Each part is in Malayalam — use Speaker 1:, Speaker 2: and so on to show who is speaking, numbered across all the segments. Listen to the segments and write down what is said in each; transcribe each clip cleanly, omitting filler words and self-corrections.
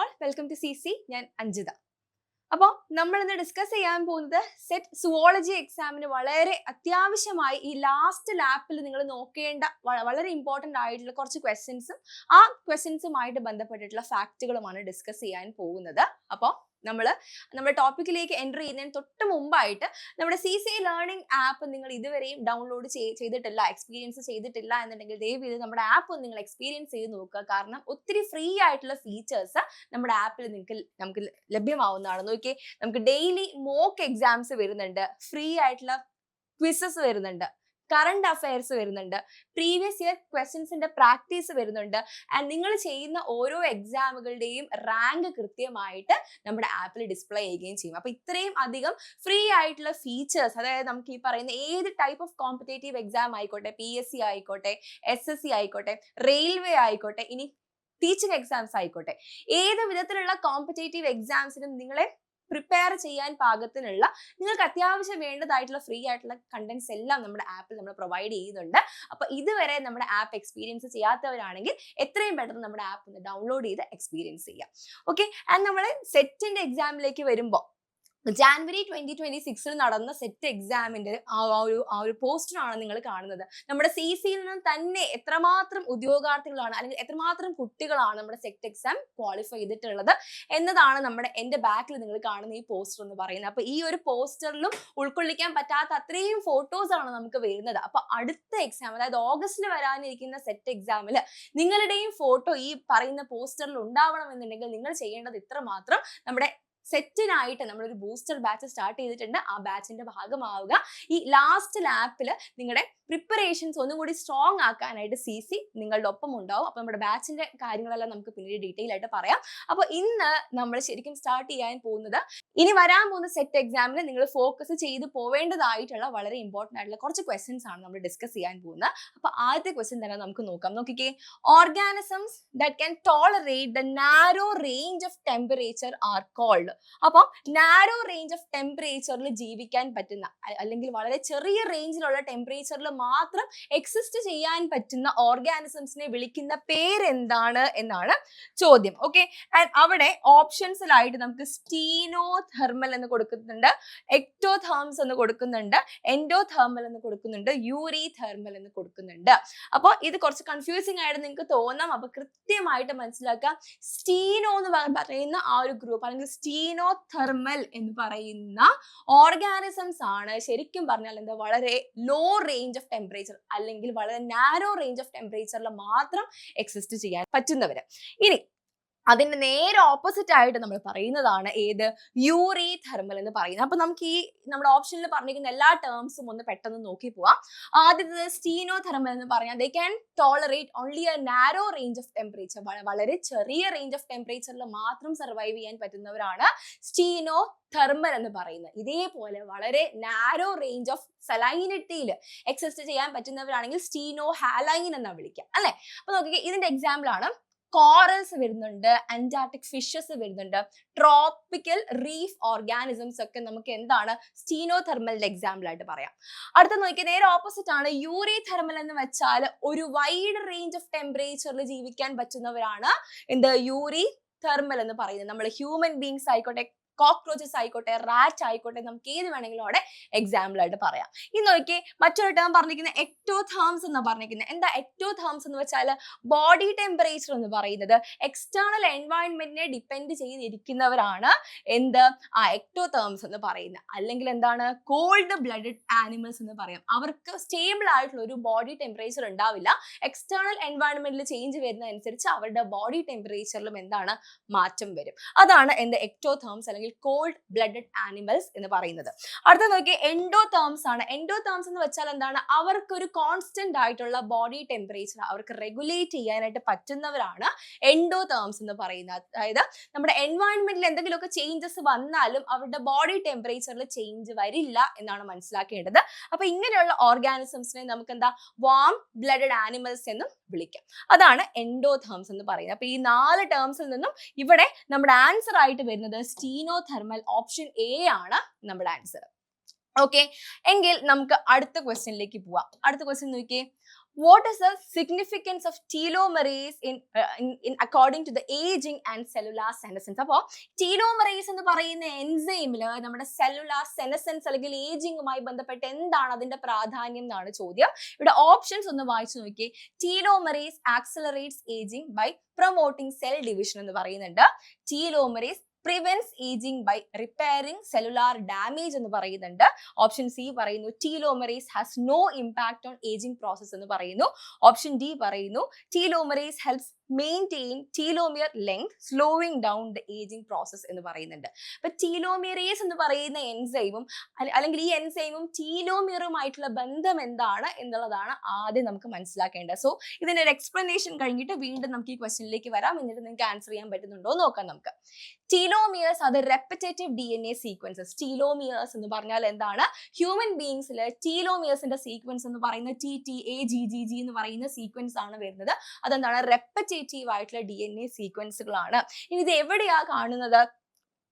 Speaker 1: all, welcome to CC. ഞാൻ അഞ്ജിത. അപ്പോൾ നമ്മൾ ഇന്ന് ഡിസ്കസ് ചെയ്യാൻ പോകുന്നത് സെറ്റ് സുവോളജി എക്സാമിന് വളരെ അത്യാവശ്യമായി ഈ ലാസ്റ്റ് ലാപ്പിൽ നിങ്ങൾ നോക്കേണ്ട വളരെ ഇമ്പോർട്ടൻ്റ് ആയിട്ടുള്ള കുറച്ച് ക്വസ്റ്റ്യൻസും ആ ക്വസ്റ്റ്യൻസുമായിട്ട് ബന്ധപ്പെട്ടിട്ടുള്ള ഫാക്റ്റുകളുമാണ് ഡിസ്കസ് ചെയ്യാൻ പോകുന്നത്. അപ്പോൾ നമ്മുടെ ടോപ്പിക്കിലേക്ക് എൻ്റർ ചെയ്യുന്നതിന് തൊട്ട് മുമ്പായിട്ട് നമ്മുടെ CC ലേണിംഗ് ആപ്പ് നിങ്ങൾ ഇതുവരെയും ഡൗൺലോഡ് ചെയ്തിട്ടില്ല, എക്സ്പീരിയൻസ് ചെയ്തിട്ടില്ല എന്നുണ്ടെങ്കിൽ ദയവ് ഇത് നമ്മുടെ ആപ്പ് നിങ്ങൾ എക്സ്പീരിയൻസ് ചെയ്ത് നോക്കുക. കാരണം ഒത്തിരി ഫ്രീ ആയിട്ടുള്ള ഫീച്ചേഴ്സ് നമ്മുടെ ആപ്പിൽ നമുക്ക് ലഭ്യമാവുന്നതാണ്. നോക്കിയേ, നമുക്ക് ഡെയിലി മോക്ക് എക്സാംസ് വരുന്നുണ്ട്, ഫ്രീ ആയിട്ടുള്ള ക്വിസസ് വരുന്നുണ്ട്, കറണ്ട് അഫയർസ് വരുന്നുണ്ട്, പ്രീവിയസ് ഇയർ ക്വസ്റ്റ്യൻസിന്റെ പ്രാക്ടീസ് വരുന്നുണ്ട്. ആൻഡ് നിങ്ങൾ ചെയ്യുന്ന ഓരോ എക്സാമുകളുടെയും റാങ്ക് കൃത്യമായിട്ട് നമ്മുടെ ആപ്പിൽ ഡിസ്പ്ലേ ചെയ്യുകയും ചെയ്യും. അപ്പൊ ഇത്രയും അധികം ഫ്രീ ആയിട്ടുള്ള ഫീച്ചേഴ്സ്, അതായത് നമുക്ക് ഈ പറയുന്ന ഏത് ടൈപ്പ് ഓഫ് കോമ്പറ്റേറ്റീവ് എക്സാം ആയിക്കോട്ടെ, PSC ആയിക്കോട്ടെ, SSC ആയിക്കോട്ടെ, റെയിൽവേ ആയിക്കോട്ടെ, ഇനി ടീച്ചിങ് എക്സാംസ് ആയിക്കോട്ടെ, ഏത് വിധത്തിലുള്ള കോമ്പറ്റേറ്റീവ് എക്സാംസിനും നിങ്ങളെ പ്രിപ്പയർ ചെയ്യാൻ പാകത്തിനുള്ള നിങ്ങൾക്ക് അത്യാവശ്യം വേണ്ടതായിട്ടുള്ള ഫ്രീ ആയിട്ടുള്ള കണ്ടന്റ്സ് എല്ലാം നമ്മുടെ ആപ്പിൽ നമ്മൾ പ്രൊവൈഡ് ചെയ്യുന്നുണ്ട്. അപ്പൊ ഇതുവരെ നമ്മുടെ ആപ്പ് എക്സ്പീരിയൻസ് ചെയ്യാത്തവരാണെങ്കിൽ എത്രയും പെട്ടെന്ന് നമ്മുടെ ആപ്പ് ഒന്ന് ഡൗൺലോഡ് ചെയ്ത് എക്സ്പീരിയൻസ് ചെയ്യാം. ഓക്കെ, ആൻഡ് നമ്മൾ സെറ്റിന്റെ എക്സാമിലേക്ക് വരുമ്പോൾ ജാനുവരി 2026 നടന്ന സെറ്റ് എക്സാമിന്റെ ആ ഒരു പോസ്റ്ററാണ് നിങ്ങൾ കാണുന്നത്. നമ്മുടെ CCയിൽ നിന്ന് തന്നെ എത്രമാത്രം ഉദ്യോഗാർത്ഥികളാണ് അല്ലെങ്കിൽ എത്രമാത്രം കുട്ടികളാണ് നമ്മുടെ സെറ്റ് എക്സാം ക്വാളിഫൈ ചെയ്തിട്ടുള്ളത് എന്നതാണ് എന്റെ ബാക്കിൽ നിങ്ങൾ കാണുന്ന ഈ പോസ്റ്റർ എന്ന് പറയുന്നത്. അപ്പൊ ഈ ഒരു പോസ്റ്ററിലും ഉൾക്കൊള്ളിക്കാൻ പറ്റാത്ത അത്രയും ഫോട്ടോസ് ആണ് നമുക്ക് വരുന്നത്. അപ്പൊ അടുത്ത എക്സാം, അതായത് ഓഗസ്റ്റിൽ വരാനിരിക്കുന്ന സെറ്റ് എക്സാമിൽ നിങ്ങളുടെയും ഫോട്ടോ ഈ പറയുന്ന പോസ്റ്ററിൽ ഉണ്ടാവണമെന്നുണ്ടെങ്കിൽ നിങ്ങൾ ചെയ്യേണ്ടത് ഇത്രമാത്രം, നമ്മുടെ സെറ്റിനായിട്ട് നമ്മളൊരു ബൂസ്റ്റർ ബാച്ച് സ്റ്റാർട്ട് ചെയ്തിട്ടുണ്ട്. ആ ബാച്ചിന്റെ ഭാഗമാവുക. ഈ ലാസ്റ്റ് ലാപ്പിൽ നിങ്ങളുടെ പ്രിപ്പറേഷൻസ് ഒന്നും കൂടി സ്ട്രോങ് ആക്കാനായിട്ട് CC നിങ്ങളുടെ ഒപ്പം ഉണ്ടാവും. അപ്പൊ നമ്മുടെ ബാച്ചിന്റെ കാര്യങ്ങളെല്ലാം നമുക്ക് പിന്നീട് ഡീറ്റെയിൽ ആയിട്ട് പറയാം. അപ്പൊ ഇന്ന് നമ്മൾ ശരിക്കും സ്റ്റാർട്ട് ചെയ്യാൻ പോകുന്നത്, ഇനി വരാൻ പോകുന്ന സെറ്റ് എക്സാമിൽ നിങ്ങൾ ഫോക്കസ് ചെയ്ത് പോവേണ്ടതായിട്ടുള്ള വളരെ ഇമ്പോർട്ടൻ്റ് ആയിട്ടുള്ള കുറച്ച് ക്വസ്റ്റ്യൻസ് ആണ് നമ്മൾ ഡിസ്കസ് ചെയ്യാൻ പോകുന്നത്. അപ്പൊ ആദ്യത്തെ ക്വസ്റ്റ്യൻ തന്നെ നമുക്ക് നോക്കാം. നോക്കിക്കേ, organisms that can tolerate the narrow range of temperature are cold. അപ്പം നാരോ റേഞ്ച് ഓഫ് ടെമ്പറേച്ചറിൽ ജീവിക്കാൻ പറ്റുന്ന, അല്ലെങ്കിൽ വളരെ ചെറിയ റേഞ്ചിലുള്ള ടെമ്പറേച്ചറിൽ മാത്രം എക്സിസ്റ്റ് ചെയ്യാൻ പറ്റുന്ന ഓർഗാനിസംസിനെ വിളിക്കുന്ന പേരെന്താണ് എന്നാണ് ചോദ്യം. ഓക്കെ, ആൻഡ് അവിടെ ഓപ്ഷൻസിലായിട്ട് നമുക്ക് സ്റ്റീനോതെർമൽ എന്ന് കൊടുക്കുന്നുണ്ട്, എക്ടോതെർംസ് എന്ന് കൊടുക്കുന്നുണ്ട്, എൻഡോതെർമൽ എന്ന് കൊടുക്കുന്നുണ്ട്, യൂറിതെർമൽ എന്ന് കൊടുക്കുന്നുണ്ട്. അപ്പോൾ ഇത് കുറച്ച് കൺഫ്യൂസിംഗ് ആയിട്ട് നിങ്ങൾക്ക് തോന്നാം. അപ്പൊ കൃത്യമായിട്ട് മനസ്സിലാക്കുക, സ്റ്റീനോ എന്ന് പറയുന്ന ആ ഒരു ഗ്രൂപ്പ് അല്ലെങ്കിൽ സ്റ്റീനോതെർമൽ എന്ന് പറയുന്ന ഓർഗാനിസംസ് ആണ് ശരിക്കും പറഞ്ഞാൽ വളരെ ലോ റേഞ്ച് ഓഫ് ടെമ്പറേച്ചർ അല്ലെങ്കിൽ വളരെ നാരോ റേഞ്ച് ഓഫ് ടെമ്പറേച്ചറിൽ മാത്രം എക്സിസ്റ്റ് ചെയ്യാൻ പറ്റുന്നവര്. ഇനി അതിന്റെ നേരെ ഓപ്പോസിറ്റ് ആയിട്ട് നമ്മൾ പറയുന്നതാണ് ഏത്, യൂറിതെർമൽ എന്ന് പറയുന്നത്. അപ്പൊ നമുക്ക് ഈ നമ്മുടെ ഓപ്ഷനിൽ പറഞ്ഞിരിക്കുന്ന എല്ലാ ടേംസും ഒന്ന് പെട്ടെന്ന് നോക്കി പോവാം. ആദ്യത്തെ സ്റ്റീനോതെർമൽ എന്ന് പറഞ്ഞാൽ they can tolerate only A narrow range of temperature, വളരെ ചെറിയ റേഞ്ച് ഓഫ് ടെമ്പറേച്ചറിൽ മാത്രം സർവൈവ് ചെയ്യാൻ പറ്റുന്നവരാണ് സ്റ്റീനോതെർമൽ എന്ന് പറയുന്നത്. ഇതേപോലെ വളരെ നാരോ റേഞ്ച് ഓഫ് സലൈനിറ്റിയിൽ എക്സിസ്റ്റ് ചെയ്യാൻ പറ്റുന്നവരാണെങ്കിൽ സ്റ്റീനോ ഹാലൈൻ എന്നാ വിളിക്കുക, അല്ലെ? അപ്പൊ നോക്കിക്കേ, ഇതിന്റെ എക്സാമ്പിൾ ആണ് കോറൽസ് വരുന്നുണ്ട്, അന്റാർട്ടിക് ഫിഷസ് വരുന്നുണ്ട്, ട്രോപ്പിക്കൽ റീഫ് ഓർഗാനിസംസ് ഒക്കെ നമുക്ക് എന്താണ് സ്റ്റീനോതെർമലിന്റെ എക്സാമ്പിൾ ആയിട്ട് പറയാം. അടുത്ത നോക്കിയാൽ നേരെ ഓപ്പോസിറ്റ് ആണ് യൂറിതെർമൽ എന്ന് വെച്ചാൽ ഒരു വൈഡ് റേഞ്ച് ഓഫ് ടെമ്പറേച്ചറിൽ ജീവിക്കാൻ പറ്റുന്നവരാണ് എന്ത്, യൂറിതെർമൽ എന്ന് പറയുന്നത്. നമ്മൾ ഹ്യൂമൻ ബീങ്സ് ആയിക്കോട്ടെ, കോക്രോച്ചസ് ആയിക്കോട്ടെ, റാറ്റ് ആയിക്കോട്ടെ, നമുക്ക് ഏത് വേണമെങ്കിലും അവിടെ എക്സാമ്പിൾ ആയിട്ട് പറയാം. ഇനി നോക്കിയേ, മറ്റൊരു ടേം പറഞ്ഞിരിക്കുന്നത് എക്ടോതെർംസ് എന്ന് പറഞ്ഞിരിക്കുന്നത്. എന്താ എക്ടോതെർംസ് എന്ന് വെച്ചാൽ ബോഡി ടെമ്പറേച്ചർ എന്ന് പറയുന്നത് എക്സ്റ്റേണൽ എൻവയോൺമെന്റിനെ ഡിപ്പെൻഡ് ചെയ്തിരിക്കുന്നവരാണ് എന്ത്, ആ എക്ടോതെർംസ് എന്ന് പറയുന്നത്. അല്ലെങ്കിൽ എന്താണ്, കോൾഡ് ബ്ലഡഡ് ആനിമൽസ് എന്ന് പറയാം. അവർക്ക് സ്റ്റേബിൾ ആയിട്ടുള്ള ഒരു ബോഡി ടെമ്പറേച്ചർ ഉണ്ടാവില്ല. എക്സ്റ്റേണൽ എൻവയോൺമെന്റിൽ ചേഞ്ച് വരുന്നതനുസരിച്ച് അവരുടെ ബോഡി ടെമ്പറേച്ചറിലും എന്താണ്, മാറ്റം വരും. അതാണ് എന്ത്, എക്ടോതെർംസ് അല്ലെങ്കിൽ കോൾഡ് ബ്ലഡഡ് ആനിമൽസ് എന്ന് പറയുന്നത്. അടുത്ത നോക്കി, എൻഡോതെർംസ് ആണ്. എൻഡോതെർംസ് എന്ന് വെച്ചാൽ എന്താണ്, അവർക്ക് ഒരു കോൺസ്റ്റന്റ് ആയിട്ടുള്ള ബോഡി ടെമ്പറേച്ചർ അവർക്ക് റെഗുലേറ്റ് ചെയ്യാനായിട്ട് പറ്റുന്നവരാണ് എൻഡോതെർംസ് എന്ന് പറയുന്നത്. അതായത് നമ്മുടെ എൻവയോൺമെന്റിൽ എന്തെങ്കിലുമൊക്കെ ചേഞ്ചസ് വന്നാലും അവരുടെ ബോഡി ടെമ്പറേച്ചറിൽ ചേഞ്ച് വരില്ല എന്നാണ് മനസ്സിലാക്കേണ്ടത്. അപ്പൊ ഇങ്ങനെയുള്ള ഓർഗാനിസംസിനെ നമുക്ക് എന്താ, വാം ബ്ലഡഡ് ആനിമൽസ് എന്നും വിളിക്കാം. അതാണ് എൻഡോതെർംസ് എന്ന് പറയുന്നത്. അപ്പൊ ഈ 4 ടേംസിൽ നിന്നും ഇവിടെ നമ്മുടെ ആൻസർ ആയിട്ട് വരുന്നത് സ്റ്റീനോതെർമൽ, ഓപ്ഷൻ A ആണ് നമ്മുടെ ആൻസർ. ഓക്കെ, എങ്കിൽ നമുക്ക് അടുത്ത ക്വസ്റ്റ്യനിലേക്ക് പോവാം. അടുത്ത ക്വസ്റ്റ്യൻ നോക്കിയേ, What is the significance of telomerase in according to the aging and cellular senescence? അപ്പോൾ telomerase എന്ന് പറയുന്ന എൻസൈമില് നമ്മുടെ സെല്ലുലാർ സെനസൻസ് അല്ലെങ്കിൽ ഏജിങ്ങുമായി ബന്ധപ്പെട്ട് എന്താണ് അതിന്റെ പ്രാധാന്യം എന്നാണ് ചോദ്യം. ഇവിടെ ഓപ്ഷൻസ് ഒന്ന് വായിച്ചു നോക്കി. telomerase accelerates aging by promoting cell division എന്ന് പറയുന്നുണ്ട്. telomerase prevents aging by repairing cellular damage എന്ന് പറയുന്നുണ്ട്. ഓപ്ഷൻ സി പറയുന്നു telomerase has no impact on aging process എന്ന് പറയുന്നു. ഓപ്ഷൻ ഡി പറയുന്നു telomerase helps maintain telomere length slowing down the aging process എന്ന് പറയുന്നുണ്ട്. അപ്പൊ telomerase എന്ന് പറയുന്ന എൻസൈമും അല്ലെങ്കിൽ ഈ എൻസൈമും ടീലോമിയറുമായിട്ടുള്ള ബന്ധം എന്താണ് എന്നുള്ളതാണ് ആദ്യം നമുക്ക് മനസ്സിലാക്കേണ്ടത്. സോ ഇതിന്റെ ഒരു എക്സ്പ്ലനേഷൻ കഴിഞ്ഞിട്ട് വീണ്ടും നമുക്ക് ഈ ക്വസ്റ്റ്യനിലേക്ക് വരാം. എന്നിട്ട് നിങ്ങൾക്ക് ആൻസർ ചെയ്യാൻ പറ്റുന്നുണ്ടോ നോക്കാം നമുക്ക്. Telomeres are the repetitive DNA sequences. Telomeres എന്ന് പറഞ്ഞാൽ എന്താണ്? ഹ്യൂമൻ ബീയിങ്സിൽ ടീലോമിയേഴ്സിന്റെ സീക്വൻസ് എന്ന് പറയുന്ന TTA-GGG എന്ന് പറയുന്ന സീക്വൻസ് ആണ് വരുന്നത്. അതെന്താണ്? റെപ്പറ്റേറ്റീവ് ആയിട്ടുള്ള DNA സീക്വൻസുകളാണ്. ഇനി ഇത് എവിടെയാ കാണുന്നത്?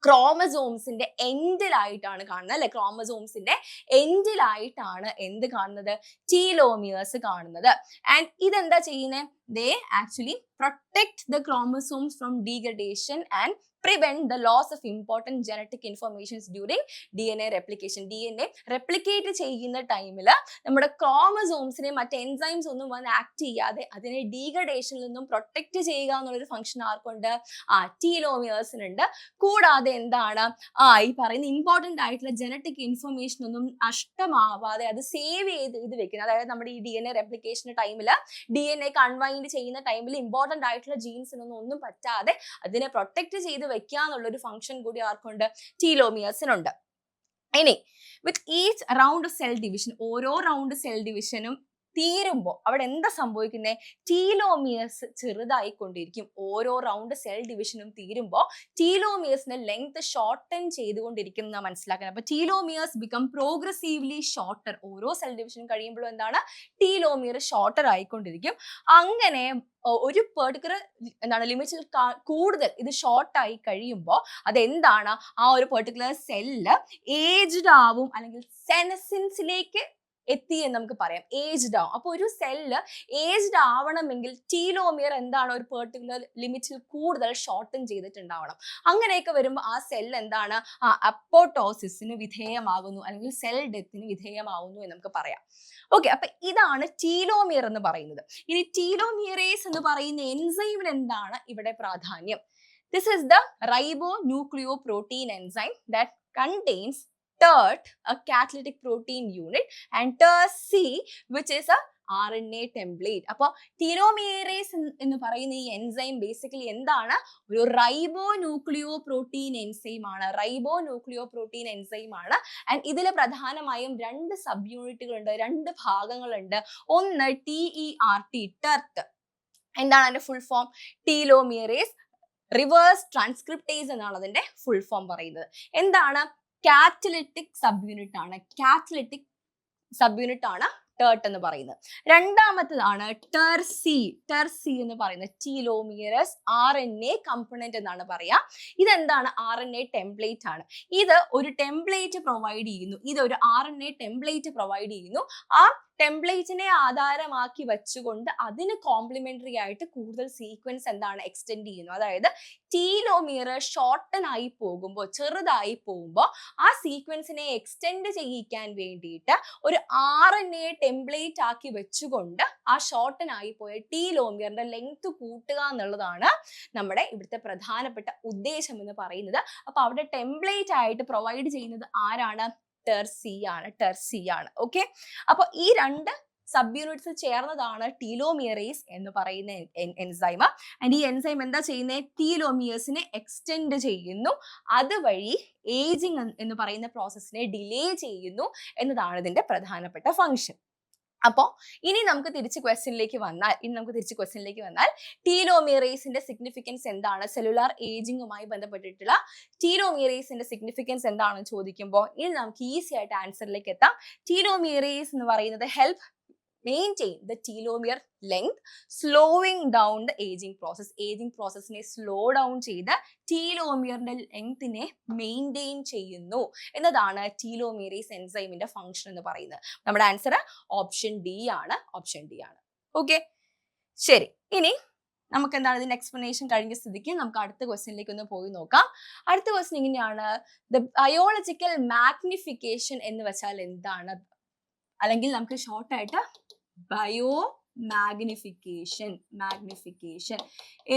Speaker 1: ക്രോമസോംസിന്റെ എൻഡിലായിട്ടാണ് കാണുന്നത് അല്ലെ. ക്രോമസോംസിന്റെ എൻഡിലായിട്ടാണ് എന്ത് കാണുന്നത്? ടീലോമിയേഴ്സ് കാണുന്നത്. ആൻഡ് ഇതെന്താ ചെയ്യുന്നത്? They actually protect the chromosomes from degradation and prevent the loss of important genetic informations during DNA replication. DNA replicate ചെയ്യുന്ന ടൈമിൽ നമ്മുടെ ക്രോമസോംസിനെ മറ്റ് എൻസൈംസ് ഒന്നും വന്ന് ആക്ട് ചെയ്യാതെ അതിനെ ഡീഗ്രഡേഷനിൽ നിന്നും പ്രൊട്ടക്ട് ചെയ്യുക എന്നുള്ളൊരു ഫംഗ്ഷൻ ആർക്കുണ്ട്? ടീലോമിയേഴ്സിനുണ്ട്. കൂടാതെ എന്താണ് ഈ പറയുന്ന ഇമ്പോർട്ടന്റ് ആയിട്ടുള്ള ജനറ്റിക് ഇൻഫർമേഷൻ ഒന്നും നഷ്ടമാവാതെ അത് സേവ് ചെയ്ത് വെക്കുന്നത്. അതായത് നമ്മുടെ ഈ DNA റെപ്ലിക്കേഷൻ ടൈമിൽ DNA കൺവൈൻഡ് ചെയ്യുന്ന ടൈമിൽ ഇമ്പോർട്ടന്റ് ആയിട്ടുള്ള ജീൻസിനൊന്നും ഒന്നും പറ്റാതെ അതിനെ പ്രൊട്ടക്ട് ചെയ്ത് വെക്കുക എന്നുള്ളൊരു ഫംഗ്ഷൻ കൂടി ആർക്കുണ്ട്? ടീലോമിയേഴ്സിനുണ്ട്. ഇനി with each round cell division, ഓരോ റൗണ്ട് സെൽ ഡിവിഷനും തീരുമ്പോൾ അവിടെ എന്താ സംഭവിക്കുന്നത്? ടീലോമിയേഴ്സ് ചെറുതായിക്കൊണ്ടിരിക്കും. ഓരോ റൗണ്ട് സെൽ ഡിവിഷനും തീരുമ്പോൾ ടീലോമിയേഴ്സിന്റെ ലെങ്ത് ഷോർട്ടൻ ചെയ്തുകൊണ്ടിരിക്കും എന്ന് മനസ്സിലാക്കണം. അപ്പൊ ടീലോമിയേഴ്സ് ബിക്കം പ്രോഗ്രസീവ്ലി ഷോർട്ടർ. ഓരോ സെൽ ഡിവിഷനും കഴിയുമ്പോഴും എന്താണ്? ടീലോമിയർ ഷോർട്ടർ ആയിക്കൊണ്ടിരിക്കും. അങ്ങനെ ഒരു പെർട്ടിക്കുലർ ലിമിറ്റിൽ കൂടുതൽ ഇത് ഷോർട്ടായി കഴിയുമ്പോൾ അതെന്താണ്? ആ ഒരു പെർട്ടിക്കുലർ സെല്ല് ഏജ്ഡ് ആവും അല്ലെങ്കിൽ സെനസിൻസിലേക്ക് എത്തി എന്ന് നമുക്ക് പറയാം. ഏജ്ഡ് ആവും. അപ്പൊ ഒരു സെല്ല് ഏജ്ഡ് ആവണമെങ്കിൽ ടീലോമിയർ എന്താണ്? ഒരു പെർട്ടിക്കുലർ ലിമിറ്റിൽ കൂടുതൽ ഷോർട്ടൻ ചെയ്തിട്ടുണ്ടാവണം. അങ്ങനെയൊക്കെ വരുമ്പോൾ ആ സെൽ എന്താണ്? അപ്പോട്ടോസിസിന് വിധേയമാകുന്നു അല്ലെങ്കിൽ സെൽ ഡെത്തിന് വിധേയമാകുന്നു എന്ന് നമുക്ക് പറയാം. ഓക്കെ, അപ്പൊ ഇതാണ് ടീലോമിയർ എന്ന് പറയുന്നത്. ഇനി ടീലോമിയറേസ് എന്ന് പറയുന്ന എൻസൈമിന് എന്താണ് ഇവിടെ പ്രാധാന്യം? This is the ribonucleoprotein enzyme that contains TERT, a catalytic protein unit, and TERC, which is a RNA template. അപ്പോൾ ടീലോമിയറേസ് എന്ന് പറയുന്ന ഈ എൻസൈം ബേസിക്കലി എന്താണ്? ഒരു റൈബോന്യൂക്ലിയോപ്രോട്ടീൻ എൻസൈം ആണ്. റൈബോന്യൂക്ലിയോപ്രോട്ടീൻ എൻസൈം ആണ്. ആൻഡ് ഇതിൽ പ്രധാനമായും രണ്ട് സബ് യൂണിറ്റുകളുണ്ട്, രണ്ട് ഭാഗങ്ങളുണ്ട്. ഒന്ന് TERT, TERT. എന്താണ് അതിന്റെ ഫുൾ ഫോം? ടീലോമിയറേസ് റിവേഴ്സ് ട്രാൻസ്ക്രിപ്റ്റേസ് എന്നാണ് അതിന്റെ ഫുൾ ഫോം പറയുന്നത്. എന്താണ്? കാറ്റലിറ്റിക് സബ് യൂണിറ്റ് ആണ്. കാറ്റലിറ്റിക് സബ് യൂണിറ്റ് ആണ് TERT എന്ന് പറയുന്നത്. രണ്ടാമത്തേതാണ് TERC. TERC എന്ന് പറയുന്നത് ടീലോമിയറസ് RNA കമ്പോണന്റ് എന്നാണ് പറയാ. ഇതെന്താണ്? RNA ടെംപ്ലേറ്റ് ആണ്. ഇത് ഒരു ടെംപ്ലേറ്റ് പ്രൊവൈഡ് ചെയ്യുന്നു. ഇതൊരു RNA ടെംപ്ലേറ്റ് പ്രൊവൈഡ് ചെയ്യുന്നു. ആ ടെംപ്ലേറ്റിനെ ആധാരമാക്കി വെച്ചുകൊണ്ട് അതിന് കോംപ്ലിമെന്ററി ആയിട്ട് കൂടുതൽ സീക്വൻസ് എന്താണ്? എക്സ്റ്റെൻഡ് ചെയ്യുന്നു. അതായത് ടീലോമിയർ ഷോർട്ടൻ ആയി പോകുമ്പോൾ, ചെറുതായി പോകുമ്പോൾ ആ സീക്വൻസിനെ എക്സ്റ്റെൻഡ് ചെയ്യിക്കാൻ വേണ്ടിയിട്ട് ഒരു RNA ടെംപ്ലേറ്റ് ആക്കി വെച്ചുകൊണ്ട് ആ ഷോർട്ടൻ ആയി പോയ ടീലോമിയറിന്റെ ലെങ്ത് കൂട്ടുക എന്നുള്ളതാണ് നമ്മുടെ ഇവിടുത്തെ പ്രധാനപ്പെട്ട ഉദ്ദേശം എന്ന് പറയുന്നത്. അപ്പൊ അവിടെ ടെംപ്ലേറ്റ് ആയിട്ട് പ്രൊവൈഡ് ചെയ്യുന്നത് ആരാണ്? TERC ആണ്. ഓക്കെ, അപ്പൊ ഈ രണ്ട് സബ് യൂണിറ്റ്സ് ചേർന്നതാണ് ടീലോമിയറേസ് എന്ന് പറയുന്ന എൻസൈം. ആൻഡ് ഈ എൻസൈം എന്താ ചെയ്യുന്നത്? ടീലോമിയേഴ്സിനെ എക്സ്റ്റെൻഡ് ചെയ്യുന്നു. അതുവഴി ഏജിങ് എന്ന് പറയുന്ന പ്രോസസ്സിനെ ഡിലേ ചെയ്യുന്നു എന്നതാണ് ഇതിന്റെ പ്രധാനപ്പെട്ട ഫംഗ്ഷൻ. അപ്പോൾ ഇനി നമുക്ക് തിരിച്ച് ക്വസ്റ്റ്യനിലേക്ക് വന്നാൽ ടീലോമിയറേസിന്റെ സിഗ്നിഫിക്കൻസ് എന്താണ്? സെല്ലുലാർ ഏജിങ്ങുമായി ബന്ധപ്പെട്ടിട്ടുള്ള ടീലോമിയറേസിന്റെ സിഗ്നിഫിക്കൻസ് എന്താണെന്ന് ചോദിക്കുമ്പോൾ ഇനി നമുക്ക് ഈസി ആയിട്ട് ആൻസറിലേക്ക് എത്താം. ടീലോമിയറേസ് എന്ന് പറയുന്നത് help maintain the telomere length, slowing down the aging process. Aging processനെ slow down ചെയ്ത് ടീലോമിയറിന്റെ ലെങ്തിനെ മെയിൻറ്റെയിൻ ചെയ്യുന്നു എന്നതാണ് ടീലോമിയറേസ് എൻസൈമിന്റെ ഫംഗ്ഷൻ എന്ന് പറയുന്നത്. നമ്മുടെ ആൻസർ ഓപ്ഷൻ ഡി ആണ്. ഓക്കെ, ശരി. ഇനി നമുക്ക് എന്താണ് ഇതിന്റെ എക്സ്പ്ലനേഷൻ കഴിഞ്ഞ സ്ഥിതിക്ക് നമുക്ക് അടുത്ത ക്വസ്റ്റ്യനിലേക്ക് ഒന്ന് പോയി നോക്കാം. അടുത്ത ക്വസ്റ്റ്യൻ ഇങ്ങനെയാണ്, ദ ബയോളജിക്കൽ മാഗ്നിഫിക്കേഷൻ എന്ന് വെച്ചാൽ എന്താണ്? അല്ലെങ്കിൽ നമുക്ക് ഷോർട്ട് ആയിട്ട് ബയോ മാഗ്നിഫിക്കേഷൻ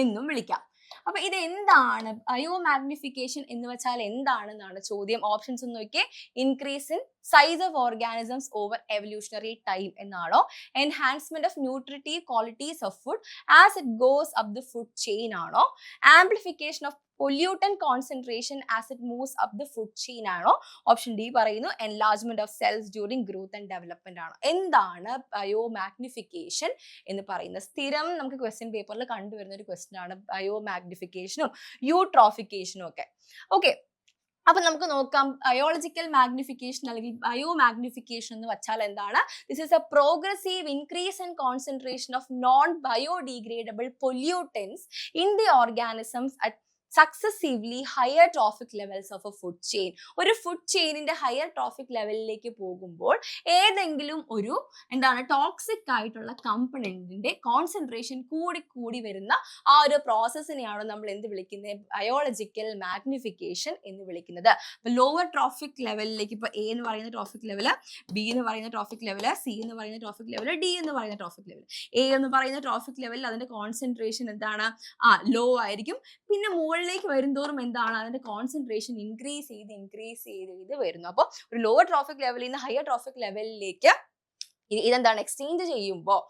Speaker 1: എന്നും വിളിക്കാം. അപ്പൊ ഇത് എന്താണ്? ബയോ മാഗ്നിഫിക്കേഷൻ എന്ന് വെച്ചാൽ എന്താണെന്നാണ് ചോദ്യം. ഓപ്ഷൻസ് ഒന്ന് നോക്കിയേ. Increase in size of organisms over evolutionary time എന്നാണോ? Enhancement of nutritive qualities of food as it goes up the food chain ആണോ? Amplification of pollutant concentration as it moves up the food chain ആണോ? ഓപ്ഷൻ ഡി പറയുന്നു enlargement of cells during growth and development ആണോ? എന്താണ് ബയോ മാഗ്നിഫിക്കേഷൻ എന്ന് പറയുന്നത്? സ്ഥിരം നമുക്ക് ക്വസ്റ്റ്യൻ പേപ്പറിൽ കണ്ടുവരുന്ന ഒരു ക്വസ്റ്റ്യൻ ആണ് ബയോ മാഗ്നിഫിക്കേഷനും യൂട്രോഫിക്കേഷനും ഒക്കെ. ഓക്കെ, അപ്പൊ നമുക്ക് നോക്കാം. ബയോളജിക്കൽ മാഗ്നിഫിക്കേഷൻ അല്ലെങ്കിൽ ബയോ മാഗ്നിഫിക്കേഷൻ എന്ന് വെച്ചാൽ എന്താണ്? This is A progressive increase in concentration of non biodegradable pollutants in the organisms at successively higher trophic levels of A food chain. ഒരു ഫുഡ് ചെയിനിന്റെ ഹയർ ട്രോഫിക് ലെവലിലേക്ക് പോകുമ്പോൾ ഏതെങ്കിലും ഒരു എന്താണ് ടോക്സിക് ആയിട്ടുള്ള കമ്പണന്റിന്റെ കോൺസെൻട്രേഷൻ കൂടി വരുന്ന ആ ഒരു പ്രോസസ്സിനെയാണ് നമ്മൾ എന്ത് വിളിക്കുന്നത്? ബയോളജിക്കൽ മാഗ്നിഫിക്കേഷൻ എന്ന് വിളിക്കുന്നത്. ലോവർ ട്രോഫിക് ലെവലിലേക്ക് ഇപ്പൊ എ എന്ന് പറയുന്ന ട്രോഫിക് ലെവല്, ബി എന്ന് പറയുന്ന ട്രോഫിക് ലെവല്, സി എന്ന് പറയുന്ന ട്രോഫിക് ലെവല്, ഡി എന്ന് പറയുന്ന ട്രോഫിക് ലെവൽ. എ എന്ന് പറയുന്ന ട്രോഫിക് ലെവലിൽ അതിന്റെ കോൺസെൻട്രേഷൻ എന്താണ്? ലോ ആയിരിക്കും. പിന്നെ മുകളിലേക്ക് വരുന്തോറും എന്താണ്? അതിന്റെ കോൺസെൻട്രേഷൻ ഇൻക്രീസ് ചെയ്ത് വരുന്നു. അപ്പോൾ ഒരു ലോവർ ട്രോഫിക് ലെവലിൽ നിന്ന് ഹയർ ട്രോഫിക് ലെവലിലേക്ക് ഇതെന്താണ് എക്സ്ചേഞ്ച് ചെയ്യുമ്പോൾ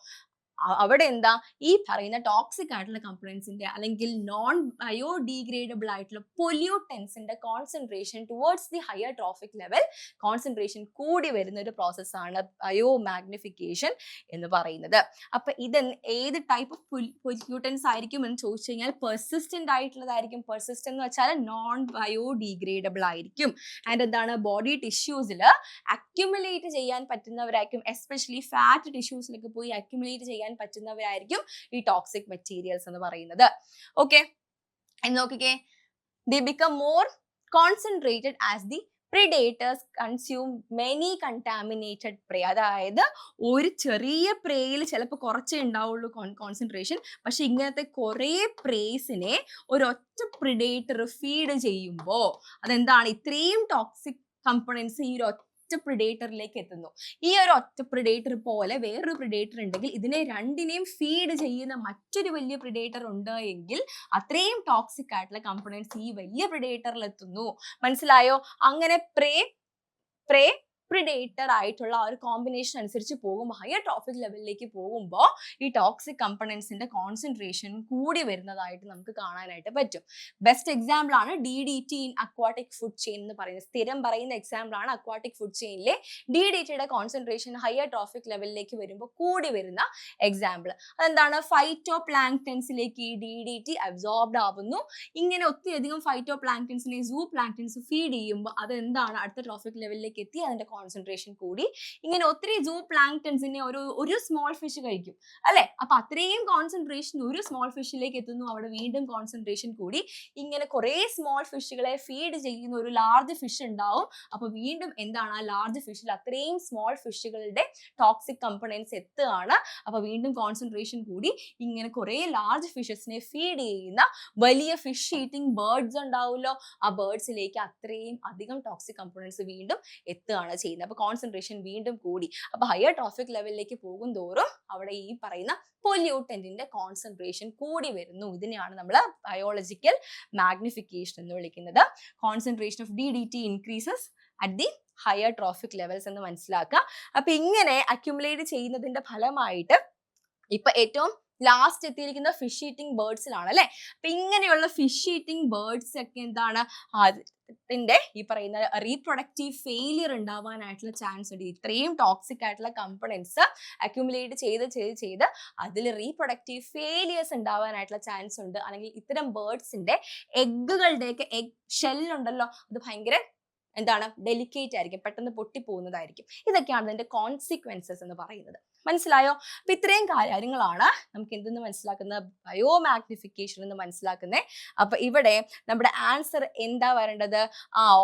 Speaker 1: അവിടെ എന്താ ഈ പറയുന്ന ടോക്സിക് ആയിട്ടുള്ള കമ്പണൻസിന്റെ അല്ലെങ്കിൽ നോൺ ബയോഡിഗ്രേഡബിൾ ആയിട്ടുള്ള പൊല്യൂട്ടൻസിന്റെ concentration towards the higher trophic level concentration കൂടി വരുന്ന ഒരു പ്രോസസ്സാണ് ബയോ മാഗ്നിഫിക്കേഷൻ എന്ന് പറയുന്നത്. അപ്പൊ ഇത് ഏത് ടൈപ്പ് ഓഫ് പൊല്യൂട്ടൻസ് ആയിരിക്കും എന്ന് ചോദിച്ചു കഴിഞ്ഞാൽ പെർസിസ്റ്റന്റ് ആയിട്ടുള്ളതായിരിക്കും. പെർസിസ്റ്റന്റ് എന്ന് വെച്ചാൽ നോൺ ബയോഡിഗ്രേഡബിൾ ആയിരിക്കും. ആൻഡ് എന്താണ്? ബോഡി ടിഷ്യൂസിൽ അക്യുമുലേറ്റ് ചെയ്യാൻ പറ്റുന്നവരായിരിക്കും. എസ്പെഷ്യലി ഫാറ്റ് ടിഷ്യൂസിലൊക്കെ പോയി അക്യുമുലേറ്റ് ചെയ്യാൻ പറ്റുന്നവരായിരിക്കും ഈ ടോക്സിക് മെറ്റീരിയൽസ് എന്ന് പറയുന്നത്. ഓക്കെ, നോക്കിക്കേ. They become more concentrated as the predators consume many contaminated prey. അതായത് ഒരു ചെറിയ പ്രേയിൽ ചിലപ്പോൾ കുറച്ചേ ഉണ്ടാവുള്ളൂ കോൺസെൻട്രേഷൻ. പക്ഷെ ഇങ്ങനത്തെ കുറെ പ്രേസിനെ ഒരൊറ്റ പ്രിഡേറ്റർ ഫീഡ് ചെയ്യുമ്പോൾ അതെന്താണ്? ഇത്രയും ടോക്സിക് കമ്പണൻസ് ഈ ഒരു പ്രിഡേറ്ററിലേക്ക് എത്തുന്നു. ഈ ഒരു ഒറ്റ പ്രിഡേറ്റർ പോലെ വേറൊരു പ്രിഡേറ്റർ ഉണ്ടെങ്കിൽ ഇതിനെ രണ്ടിനെയും ഫീഡ് ചെയ്യുന്ന മറ്റൊരു വലിയ പ്രിഡേറ്റർ ഉണ്ട് എങ്കിൽ അത്രയും ടോക്സിക് ആയിട്ടുള്ള കമ്പണൻസ് ഈ വലിയ പ്രിഡേറ്ററിൽ എത്തുന്നു. മനസ്സിലായോ? അങ്ങനെ പ്രേ പ്രിഡേറ്റർ ആയിട്ടുള്ള ആ ഒരു കോമ്പിനേഷൻ അനുസരിച്ച് പോകുമ്പോൾ ഹയർ ട്രോഫിക് ലെവലിലേക്ക് പോകുമ്പോൾ ഈ ടോക്സിക് കമ്പണൻസിന്റെ കോൺസെൻട്രേഷൻ കൂടി വരുന്നതായിട്ട് നമുക്ക് കാണാനായിട്ട് പറ്റും. ബെസ്റ്റ് എക്സാമ്പിൾ ആണ് DDT in aquatic food chain എന്ന് പറയുന്നത്. സ്ഥിരം പറയുന്ന എക്സാമ്പിൾ ആണ് അക്വാട്ടിക് ഫുഡ് ചെയിനിലെ DDTയുടെ കോൺസെൻട്രേഷൻ ഹയർ ട്രോഫിക് ലെവലിലേക്ക് വരുമ്പോൾ കൂടി വരുന്ന എക്സാമ്പിൾ. അതെന്താണ്? ഫൈറ്റോ പ്ലാങ്ക്ടൻസിലേക്ക് ഈ DDT അബ്സോർബ്ഡ് ആവുന്നു. ഇങ്ങനെ ഒത്തിരിയധികം ഫൈറ്റോ പ്ലാങ്ക്ടൻസിനെ സൂ പ്ലാങ്ക്ടൻസ് ഫീഡ് ചെയ്യുമ്പോൾ അതെന്താണ്? അടുത്ത ട്രോഫിക് ലെവലിലേക്ക് എത്തി അതിന്റെ കോൺസെൻട്രേഷൻ കൂടി. ഇങ്ങനെ ഒത്തിരി സൂ പ്ലാങ്ക്ടൻസിനെ ഒരു സ്മോൾ ഫിഷ് കഴിക്കും അല്ലെ? അപ്പൊ അത്രയും കോൺസെൻട്രേഷൻ ഒരു സ്മോൾ ഫിഷിലേക്ക് എത്തുന്നു. അവിടെ വീണ്ടും കോൺസെൻട്രേഷൻ കൂടി. ഇങ്ങനെ കുറെ സ്മോൾ ഫിഷുകളെ ഫീഡ് ചെയ്യുന്ന ഒരു ലാർജ് ഫിഷ് ഉണ്ടാവും. അപ്പൊ വീണ്ടും എന്താണ്? ആ ലാർജ് ഫിഷിൽ അത്രയും സ്മോൾ ഫിഷുകളുടെ ടോക്സിക് കമ്പണൻസ് എത്തുകയാണ്. അപ്പൊ വീണ്ടും കോൺസെൻട്രേഷൻ കൂടി. ഇങ്ങനെ കുറെ ലാർജ് ഫിഷസിനെ ഫീഡ് ചെയ്യുന്ന വലിയ ഫിഷ് ഈറ്റിംഗ് ബേർഡ്സ് ഉണ്ടാവുമല്ലോ, ആ ബേർഡ്സിലേക്ക് അത്രയും അധികം ടോക്സിക് കമ്പണൻസ് വീണ്ടും എത്തുകയാണ് ചെയ്യുന്നത്. അപ്പൊ കോൺസെൻട്രേഷൻ വീണ്ടും കൂടി. അപ്പൊ ഹയർ ട്രോഫിക് ലെവലിലേക്ക് പോകും തോറും അവിടെ ഈ പറയുന്ന പൊല്യൂട്ടന്റിന്റെ കോൺസെൻട്രേഷൻ കൂടി വരുന്നു. ഇതിനെയാണ് നമ്മൾ ബയോളജിക്കൽ മാഗ്നിഫിക്കേഷൻ എന്ന് വിളിക്കുന്നത്. Concentration of DDT increases at the higher trophic levels എന്ന് മനസ്സിലാക്കുക. അപ്പൊ ഇങ്ങനെ അക്യുമുലേറ്റ് ചെയ്യുന്നതിന്റെ ഫലമായിട്ട് ഇപ്പൊ ഏറ്റവും ലാസ്റ്റ് എത്തിയിരിക്കുന്ന ഫിഷ് ഈറ്റിംഗ് ബേർഡ്സിലാണ് അല്ലെ? അപ്പൊ ഇങ്ങനെയുള്ള ഫിഷ് ഈറ്റിംഗ് ബേർഡ്സ് ഒക്കെ എന്താണ്? അതിന്റെ ഈ പറയുന്ന റീപ്രൊഡക്റ്റീവ് ഫെയിലിയർ ഉണ്ടാവാനായിട്ടുള്ള ചാൻസ് ഉണ്ട്. ഇത്രയും ടോക്സിക് ആയിട്ടുള്ള കമ്പണൻസ് അക്യുമുലേറ്റ് ചെയ്ത് അതിൽ റീപ്രൊഡക്റ്റീവ് ഫെയിലിയേഴ്സ് ഉണ്ടാവാനായിട്ടുള്ള ചാൻസ് ഉണ്ട്. അല്ലെങ്കിൽ ഇത്തരം ബേർഡ്സിന്റെ എഗ്ഗുകളുടെയൊക്കെ എഗ് ഷെല്ലുണ്ടല്ലോ, അത് ഭയങ്കര എന്താണ്? ഡെലിക്കേറ്റ് ആയിരിക്കും, പെട്ടെന്ന് പൊട്ടിപ്പോകുന്നതായിരിക്കും. ഇതൊക്കെയാണ് അതിന്റെ കോൺസിക്വൻസസ് എന്ന് പറയുന്നത്. മനസ്സിലായോ? അപ്പൊ ഇത്രയും കാര്യങ്ങളാണ് നമുക്ക് എന്തെന്ന് മനസ്സിലാക്കുന്നത്, ബയോമാഗ്നിഫിക്കേഷൻ എന്ന് മനസ്സിലാക്കുന്നത്. അപ്പൊ ഇവിടെ നമ്മുടെ ആൻസർ എന്താ വരേണ്ടത്?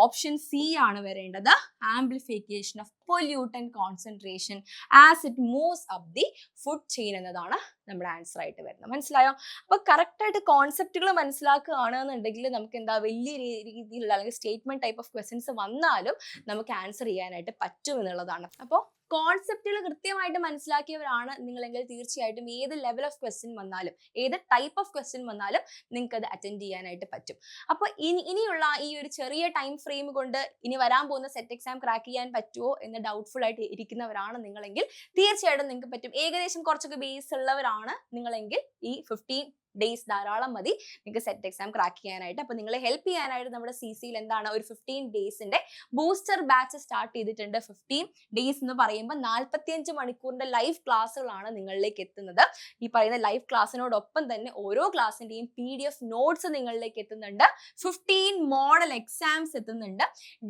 Speaker 1: ഓപ്ഷൻ സി ആണ് വരേണ്ടത്. Amplification of pollutant concentration as it moves up the food chain എന്നതാണ് നമ്മുടെ ആൻസർ ആയിട്ട് വരുന്നത്. മനസ്സിലായോ? അപ്പൊ കറക്റ്റ് ആയിട്ട് കോൺസെപ്റ്റുകൾ മനസ്സിലാക്കുകയാണെന്നുണ്ടെങ്കിൽ നമുക്ക് എന്താ വലിയ രീതിയിലുള്ള അല്ലെങ്കിൽ സ്റ്റേറ്റ്മെന്റ് ടൈപ്പ് ഓഫ് ക്വസ്റ്റ്യൻസ് വന്നാലും നമുക്ക് ആൻസർ ചെയ്യാനായിട്ട് പറ്റും എന്നുള്ളതാണ്. അപ്പോൾ കോൺസെപ്റ്റുകൾ കൃത്യമായിട്ട് മനസ്സിലാക്കിയവരാണ് നിങ്ങളെങ്കിൽ തീർച്ചയായിട്ടും ഏത് ലെവൽ ഓഫ് ക്വസ്റ്റ്യൻ വന്നാലും ഏത് ടൈപ്പ് ഓഫ് ക്വസ്റ്റ്യൻ വന്നാലും നിങ്ങൾക്ക് അത് അറ്റൻഡ് ചെയ്യാനായിട്ട് പറ്റും. അപ്പോൾ ഇനിയുള്ള ഈ ഒരു ചെറിയ ടൈം ഫ്രെയിം കൊണ്ട് ഇനി വരാൻ പോകുന്ന സെറ്റ് എക്സാം ക്രാക്ക് ചെയ്യാൻ പറ്റുമോ എന്ന് ഡൗട്ട്ഫുൾ ആയിട്ട് ഇരിക്കുന്നവരാണ് നിങ്ങളെങ്കിൽ തീർച്ചയായിട്ടും നിങ്ങൾക്ക് പറ്റും. ഏകദേശം കുറച്ചൊക്കെ ബേസ് ഉള്ളവരാണ് നിങ്ങളെങ്കിൽ ഈ 15 ഡേയ്സ് ധാരാളം മതി നിങ്ങൾക്ക് സെറ്റ് എക്സാം ക്രാക്ക് ചെയ്യാനായിട്ട്. അപ്പൊ നിങ്ങളെ ഹെൽപ്പ് ചെയ്യാനായിട്ട് നമ്മുടെ CCയിൽ എന്താണ് ഒരു 15 ഡേയ്സിന്റെ ബൂസ്റ്റർ ബാച്ച് സ്റ്റാർട്ട് ചെയ്തിട്ടുണ്ട്. 15 ഡേയ്സ് എന്ന് പറയുമ്പോൾ 45 മണിക്കൂറിന്റെ ലൈവ് ക്ലാസ്സുകളാണ് നിങ്ങളിലേക്ക് എത്തുന്നത്. ഈ പറയുന്ന ലൈവ് ക്ലാസ്സിനോടൊപ്പം തന്നെ ഓരോ ക്ലാസ്സിന്റെയും PDF നോട്ട്സ് നിങ്ങളിലേക്ക് എത്തുന്നുണ്ട്. 15 മോഡൽ എക്സാംസ് എത്തുന്നുണ്ട്.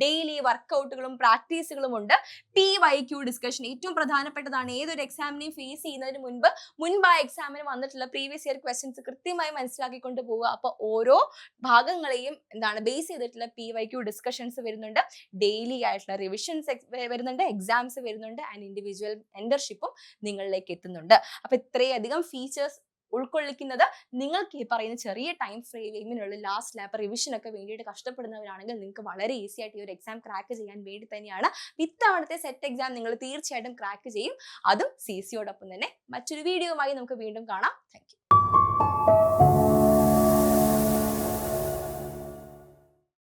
Speaker 1: ഡെയിലി വർക്കൗട്ടുകളും പ്രാക്ടീസുകളും ഉണ്ട്. PYQ ഡിസ്കഷൻ ഏറ്റവും പ്രധാനപ്പെട്ടതാണ്. ഏതൊരു എക്സാമിനെയും ഫേസ് ചെയ്യുന്നതിന് മുൻപ് ആ എക്സാമിന് വന്നിട്ടുള്ള പ്രീവിയസ് ഇയർ ക്വസ്റ്റ്യൻസ് കൃത്യമായി മനസ്സിലാക്കിക്കൊണ്ട് പോവുക. അപ്പൊ ഓരോ ഭാഗങ്ങളെയും ബേസ് ചെയ്തിട്ടുള്ള PYQ ഡിസ്കഷൻസ് വരുന്നുണ്ട്. ഡെയിലി ആയിട്ടുള്ള റിവിഷൻസ് വരുന്നുണ്ട്. എക്സാംസ് വരുന്നുണ്ട്. ആൻഡ് ഇൻഡിവിജ്വൽ മെന്റർഷിപ്പും നിങ്ങളിലേക്ക് എത്തുന്നുണ്ട്. അപ്പൊ ഇത്രയധികം ഫീച്ചേഴ്സ് ഉൾക്കൊള്ളിക്കുന്നത് നിങ്ങൾക്ക് ഈ പറയുന്ന ചെറിയ ടൈം ഫ്രെയിമിനുള്ള ലാസ്റ്റ് ലാപ്പ് റിവിഷൻ ഒക്കെ വേണ്ടിയിട്ട് കഷ്ടപ്പെടുന്നവരാണെങ്കിൽ നിങ്ങൾക്ക് വളരെ ഈസി ആയിട്ട് ഈ ഒരു എക്സാം ക്രാക്ക് ചെയ്യാൻ വേണ്ടി തന്നെയാണ്. ഇത്തവണത്തെ സെറ്റ് എക്സാം നിങ്ങൾ തീർച്ചയായിട്ടും ക്രാക്ക് ചെയ്യും. അതും CCയോടൊപ്പം തന്നെ. മറ്റൊരു വീഡിയോയുമായി നമുക്ക് വീണ്ടും കാണാം. Thank you.